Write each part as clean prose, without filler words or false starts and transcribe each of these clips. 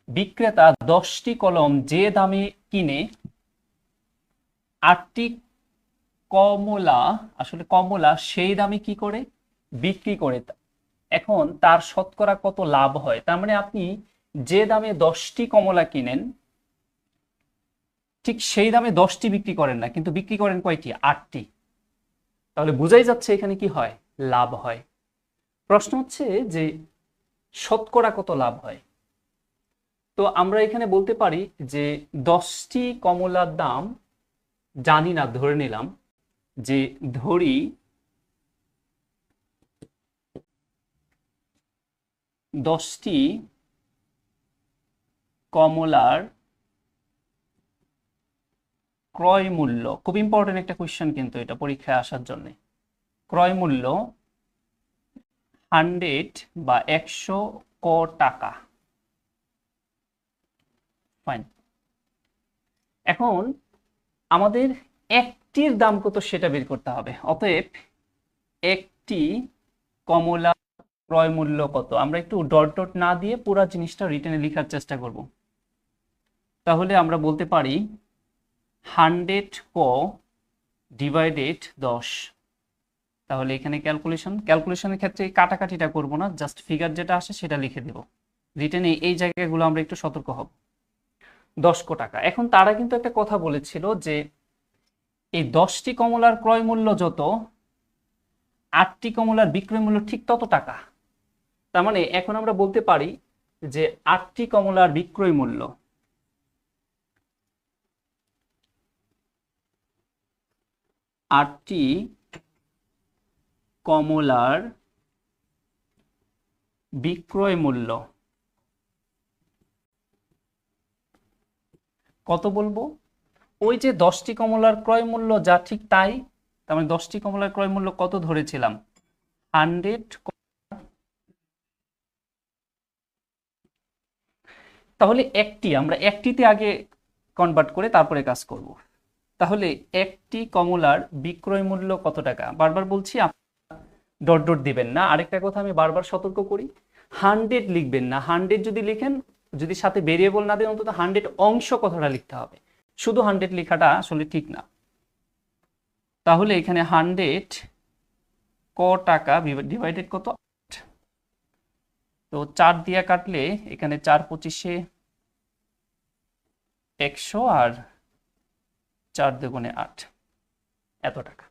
বিক্রেতা 10টি কলম যে দামে কিনে 8টি কমলা সেই দামে কি করে বিক্রি করে। এখন তার শতকরা কত লাভ হয়? তার মানে আপনি যে দামে 10টি কমলা কিনেন ঠিক সেই দামে 10টি বিক্রি করেন না, কিন্তু বিক্রি করেন কয়টি? 8টি। তাহলে বোঝাই যাচ্ছে এখানে কি হয়, লাভ হয়। প্রশ্ন হচ্ছে যে শতকরা কত লাভ হয়। তো আমরা এখানে বলতে পারি যে 10টি কমলার দাম জানি না, ধরে নিলাম যে ধরি 10টি কমলার ক্রয় মূল্য, খুব ইম্পর্টেন্ট একটা কোয়েশ্চেন কিন্তু এটা পরীক্ষায় আসার জন্য। ক্রয় মূল্য 100 বা 100 ক টাকা। ফাইন। এখন আমাদের একটির দাম কত সেটা বের করতে হবে। অতএব একটি কমলা ক্রয় মূল্য কত, আমরা একটু ডট ডট না দিয়ে পুরো জিনিসটা রিটেনে লেখার চেষ্টা করব। তাহলে আমরা বলতে পারি 100 ক ডিভাইডেড 10। তাহলে এখানে ক্যালকুলেশনের ক্ষেত্রে কাটাকাটিটা করব না, জাস্ট ফিগার যেটা আসে সেটা লিখে দেব। রিটেনে এই জায়গাগুলো আমরা একটু সতর্ক হব। 10 ক টাকা। এখন তারা কিন্তু একটা কথা বলেছিল যে এই 10টি কমলার ক্রয় মূল্য যত, 8টি কমলার বিক্রয় মূল্য ঠিক তত টাকা। তার মানে এখন আমরা বলতে পারি যে 8টি কমলার বিক্রয় মূল্য আটটি কমলার বিক্রয় মূল্য কত বলবো? ওই যে 10টি কমলার ক্রয় মূল্য যা ঠিক তাই। তার মানে 10টি কমলার ক্রয় মূল্য কত ধরেছিলাম? 100। তাহলে আমরা একটিতে আগে কনভার্ট করে তারপরে কাজ করব। তাহলে একটি কমলার বিক্রয় মূল্য কত টাকা? বারবার বলছি ডট ডট দিবেন না। আরেকটা কথা আমি বারবার সতর্ক করি, 100 লিখবেন না। 100 যদি লিখেন, যদি সাথে ভেরিয়েবল না দেন, অন্তত 100 অংশ কথাটা লিখতে হবে। শুধু 100 লেখাটা আসলে ঠিক না। তাহলে এখানে 100 ক টাকা ডিভাইডেড কত? 8। তো 4 দিয়ে কাটলে এখানে 4 25-এ 100 আর 4 দুগুণে 8, এত টাকা।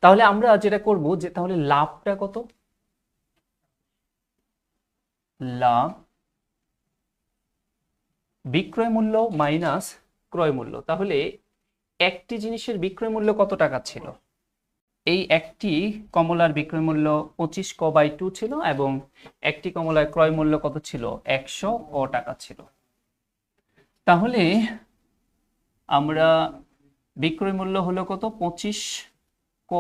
তাহলে আমরা যেটা করব যে তাহলে লাভটা কত? লাভ বিক্রয় মূল্য মাইনাস ক্রয় মূল্য। তাহলে একটি জিনিসের বিক্রয় মূল্য কত টাকা ছিল? এই একটি কমলার বিক্রয় মূল্য 25 ক বাই 2 ছিল এবং একটি কমলার ক্রয় মূল্য কত ছিল? 100 ক টাকা ছিল। তাহলে আমরা বিক্রয় মূল্য হলো কত? 25 ক,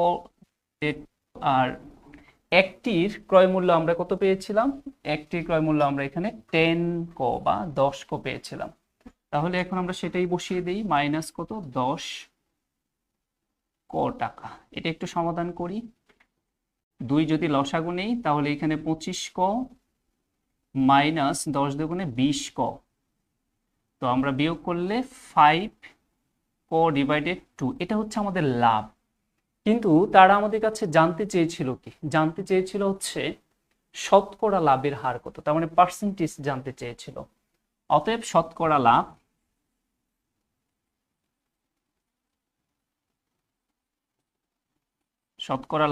আর একটির ক্রয় মূল্য আমরা কত পেয়েছিলাম? একটির ক্রয় মূল্য আমরা এখানে 10 ক বা 10 ক পেয়েছিলাম। তাহলে এখন আমরা সেটাই বসিয়ে দিই, মাইনাস কত? 10 ক টাকা। এটা একটু সমাধান করি। 2 যদি লসাগু নেই তাহলে এখানে 25 ক মাইনাস 10 দুগুণে 20 ক। তো আমরা বিয়োগ করলে 5 ক ডিভাইডেড 2। এটা হচ্ছে আমাদের লাভ। কিন্তু তারা আমাদের কাছে জানতে চেয়েছিল কি? জানতে চেয়েছিল হচ্ছে শতকরা লাভের হার কত, তার মানে পার্সেন্টেজ জানতে চেয়েছিল। অতএব শতকরা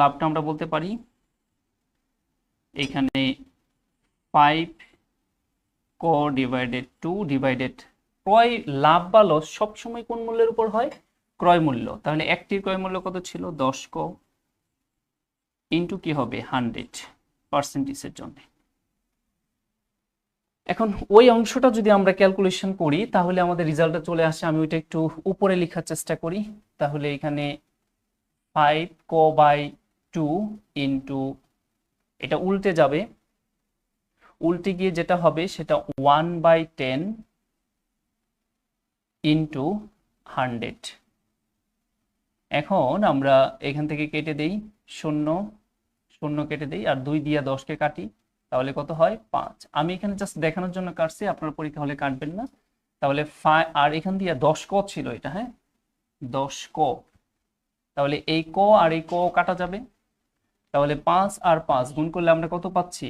লাভটা আমরা বলতে পারি এখানে 5 ক ডিভাইডেড 2 ডিভাইডেড ক্রয় লাভ বা লস সবসময় কোন মূল্যের উপর হয়? ক্রয় মূল্য। তাহলে একটির ক্রয় মূল্য কত ছিল? 10 ক ইন্টু কি হবে? 100 পার্সেন্টেজের জন্য। এখন ওই অংশটা যদি আমরা ক্যালকুলেশন করি তাহলে আমাদের রেজাল্টটা চলে আসে। আমি ওইটা একটু উপরে লেখার চেষ্টা করি। তাহলে এখানে 5 ক বাই 2 ইন্টু, এটা উল্টে যাবে, উল্টে গিয়ে যেটা হবে সেটা 1/10 ইন্টু 100। এখন আমরা এখান থেকে কেটে দেই 0 0 কেটে দেই, আর 2 দিয়ে 10কে কাটি, তাহলে কত হয় 5। আমি এখানে জাস্ট দেখানোর জন্য কাটছি, আপনার পরীক্ষা হলে কাটবেন না। তাহলে আর এখান দিয়ে 10 ক ছিল এটা, হ্যাঁ 10 ক। তাহলে এই ক আর এই ক কাটা যাবে। তাহলে 5 আর 5 গুণ করলে আমরা কত পাচ্ছি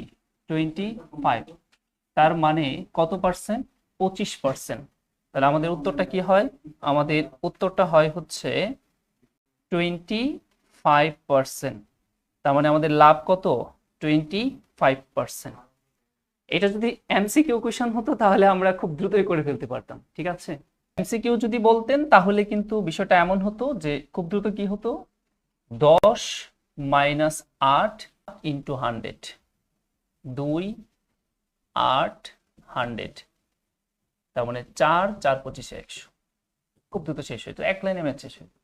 25। তার মানে কত পার্সেন্ট 25%। তাহলে আমাদের উত্তরটা কি হয়, আমাদের উত্তরটা হয় হচ্ছে 25%। তার মানে আমাদের লাভ কত 25%। এটা যদি এমসিকিউ কোশ্চেন হতো তাহলে আমরা খুব দ্রুতই করে ফেলতে পারতাম, ঠিক আছে। এমসিকিউ যদি বলতেন তাহলে কিন্তু বিষয়টা এমন হতো যে খুব দ্রুত কি হতো 10 মাইনাস 8 ইন্টু 100, 2 8 100, তার মানে 4 4 25 100। খুব দ্রুত শেষ হইতো, এক লাইনে ম্যাচ শেষ হইতো।